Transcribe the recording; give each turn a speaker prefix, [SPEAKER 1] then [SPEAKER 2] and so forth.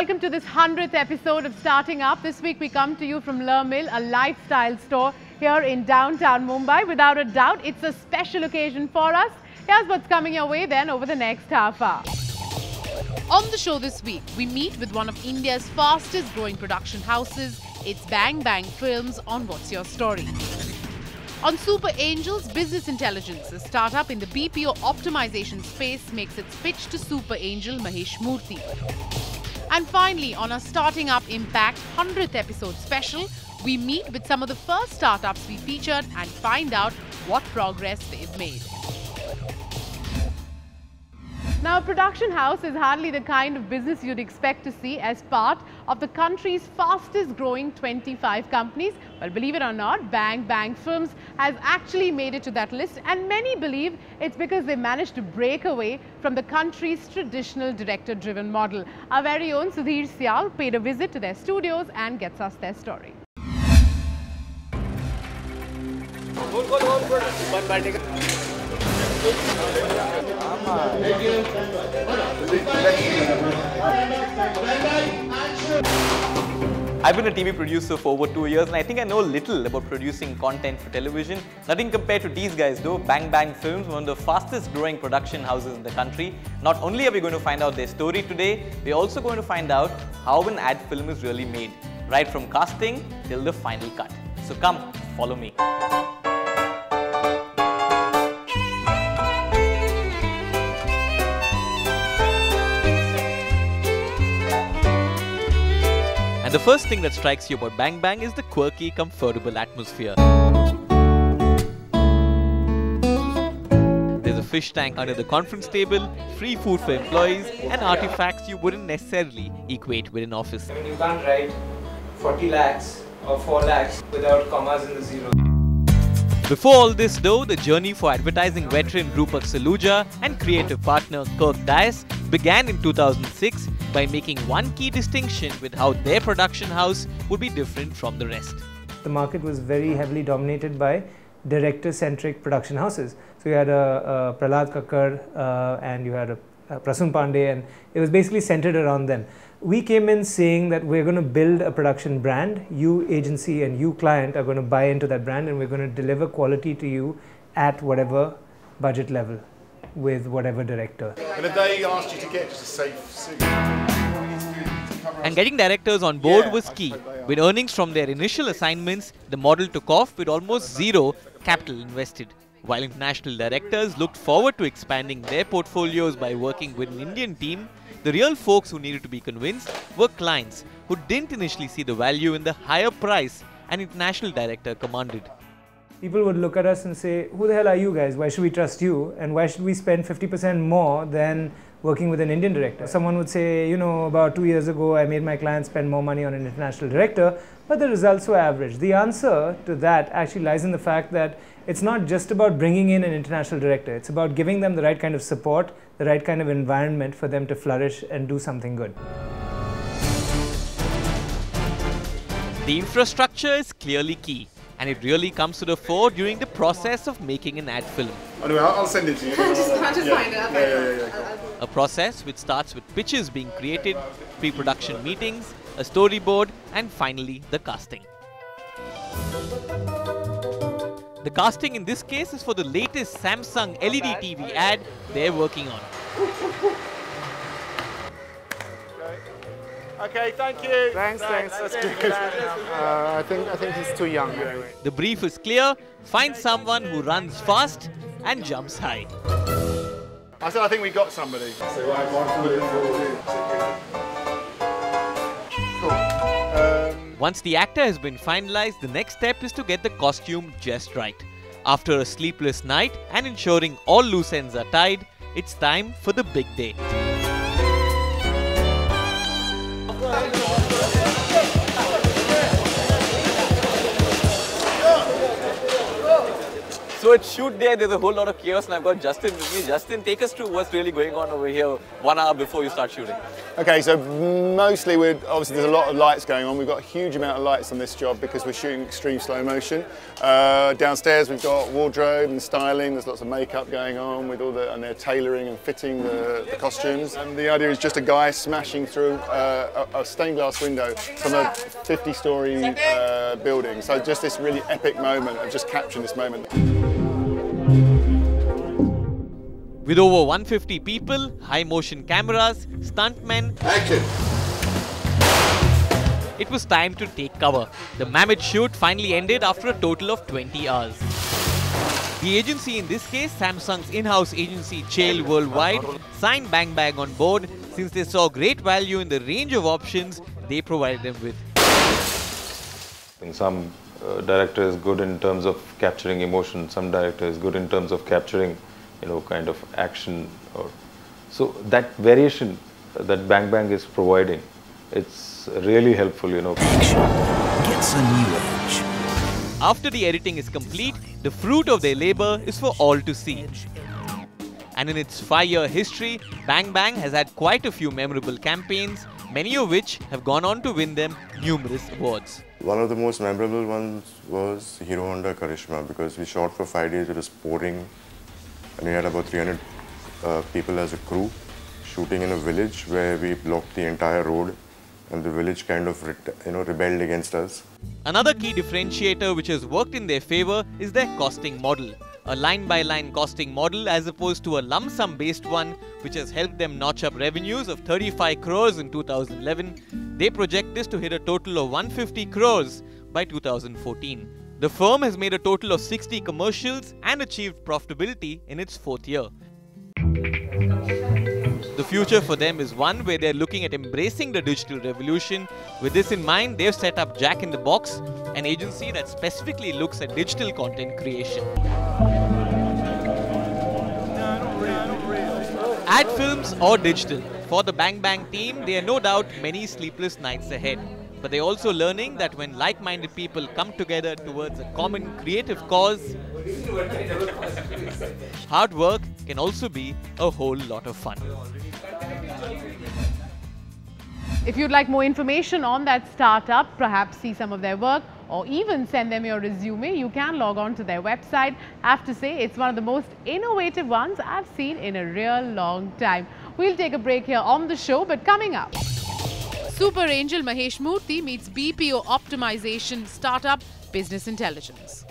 [SPEAKER 1] welcome to this 100th episode of Starting Up. This week we come to you from Le Mill, a lifestyle store here in downtown Mumbai. Without a doubt, it's a special occasion for us. Here's what's coming your way then over the next half hour. On the show this week, we meet with one of India's fastest growing production houses. It's Bang Bang Films on What's Your Story. On Super Angels, Business Intelligence, a startup in the BPO optimization space, makes its pitch to Super Angel Mahesh Murthy. And finally, on our Starting Up Impact 100th episode special, we meet with some of the first startups we featured and find out what progress they've made. Now, a production house is hardly the kind of business you'd expect to see as part of the country's fastest growing 25 companies. But believe it or not, Bang Bang Films has actually made it to that list, and many believe it's because they managed to break away from the country's traditional director-driven model. Our very own Sudhir Syal paid a visit to their studios and gets us their story.
[SPEAKER 2] I've been a TV producer for over 2 years and I think I know little about producing content for television. Nothing compared to these guys though. Bang Bang Films, one of the fastest growing production houses in the country. Not only are we going to find out their story today, we're also going to find out how an ad film is really made. Right from casting till the final cut. So come, follow me. The first thing that strikes you about Bang Bang is the quirky, comfortable atmosphere. There's a fish tank under the conference table, free food for employees, and artifacts you wouldn't necessarily equate with an office.
[SPEAKER 3] I mean, you can't write 40 lakhs or 4 lakhs without commas in the zero.
[SPEAKER 2] Before all this though, the journey for advertising veteran Rupak Saluja and creative partner Kirk Dias began in 2006 by making one key distinction with how their production house would be different from the rest.
[SPEAKER 4] The market was very heavily dominated by director-centric production houses. So you had a Prahlad Kakkar and you had a Prasun Pandey, and it was basically centered around them. We came in saying that we're going to build a production brand. You agency and you client are going to buy into that brand, and we're going to deliver quality to you at whatever budget level with whatever director.
[SPEAKER 5] And if they asked you to get just a safe suit.
[SPEAKER 2] And getting directors on board was key. With earnings from their initial assignments, the model took off with almost zero capital invested. While international directors looked forward to expanding their portfolios by working with an Indian team, the real folks who needed to be convinced were clients who didn't initially see the value in the higher price an international director commanded.
[SPEAKER 4] People would look at us and say, who the hell are you guys? Why should we trust you? And why should we spend 50% more than working with an Indian director? Someone would say, you know, about 2 years ago, I made my clients spend more money on an international director, but the results were average. The answer to that actually lies in the fact that it's not just about bringing in an international director. It's about giving them the right kind of support, the right kind of environment for them to flourish and do something good.
[SPEAKER 2] The infrastructure is clearly key, and it really comes to the fore during the process of making an ad film.
[SPEAKER 5] Anyway, I'll send it to you.
[SPEAKER 6] I'll just find it.
[SPEAKER 5] Yeah.
[SPEAKER 2] A process which starts with pitches being created, pre-production meetings, a storyboard, and finally the casting. The casting in this case is for the latest Samsung LED TV ad they're working on.
[SPEAKER 5] Okay, thank you.
[SPEAKER 7] Thanks. That's good. I think he's too young.
[SPEAKER 2] The brief is clear: find someone who runs fast and jumps high.
[SPEAKER 5] I said I think we got somebody.
[SPEAKER 2] Once the actor has been finalized, the next step is to get the costume just right. After a sleepless night and ensuring all loose ends are tied, it's time for the big day. So
[SPEAKER 6] towards shoot day, there's a whole lot of chaos, and I've got Justin with me. Justin, take us through what's really going on over here 1 hour before you start shooting.
[SPEAKER 5] Okay, so mostly obviously there's a lot of lights going on. We've got a huge amount of lights on this job because we're shooting extreme slow motion. Downstairs we've got wardrobe and styling. There's lots of makeup going on with and they're tailoring and fitting the costumes. And the idea is just a guy smashing through a stained glass window from a 50-story building. So just this really epic moment of just capturing this moment.
[SPEAKER 2] With over 150 people, high motion cameras, stuntmen,
[SPEAKER 5] Action!
[SPEAKER 2] it was time to take cover. The mammoth shoot finally ended after a total of 20 hours. The agency, in this case Samsung's in-house agency Chail Worldwide, signed Bang Bang on board since they saw great value in the range of options they provided them with.
[SPEAKER 8] Some director is good in terms of capturing emotion, some director is good in terms of capturing kind of action. So that variation that Bang Bang is providing, it's really helpful,
[SPEAKER 9] Action gets a new edge.
[SPEAKER 2] After the editing is complete, the fruit of their labor is for all to see. And in its 5-year history, Bang Bang has had quite a few memorable campaigns, many of which have gone on to win them numerous awards.
[SPEAKER 10] One of the most memorable ones was Hero Honda Karishma, because we shot for 5 days. It was pouring, and we had about 300 people as a crew shooting in a village where we blocked the entire road, and the village kind of rebelled against us.
[SPEAKER 2] Another key differentiator which has worked in their favor is their costing model. A line-by-line costing model as opposed to a lump sum based one, which has helped them notch up revenues of 35 crores in 2011. They project this to hit a total of 150 crores by 2014. The firm has made a total of 60 commercials and achieved profitability in its 4th year. The future for them is one where they're looking at embracing the digital revolution. With this in mind, they've set up Jack in the Box, an agency that specifically looks at digital content creation. Ad films or digital, for the Bang Bang team, there are no doubt many sleepless nights ahead. But they're also learning that when like-minded people come together towards a common creative cause, hard work can also be a whole lot of fun.
[SPEAKER 1] If you'd like more information on that startup, perhaps see some of their work or even send them your resume, you can log on to their website. I have to say, it's one of the most innovative ones I've seen in a real long time. We'll take a break here on the show, but coming up, Super Angel Mahesh Murthy meets BPO optimization startup Business Intelligence.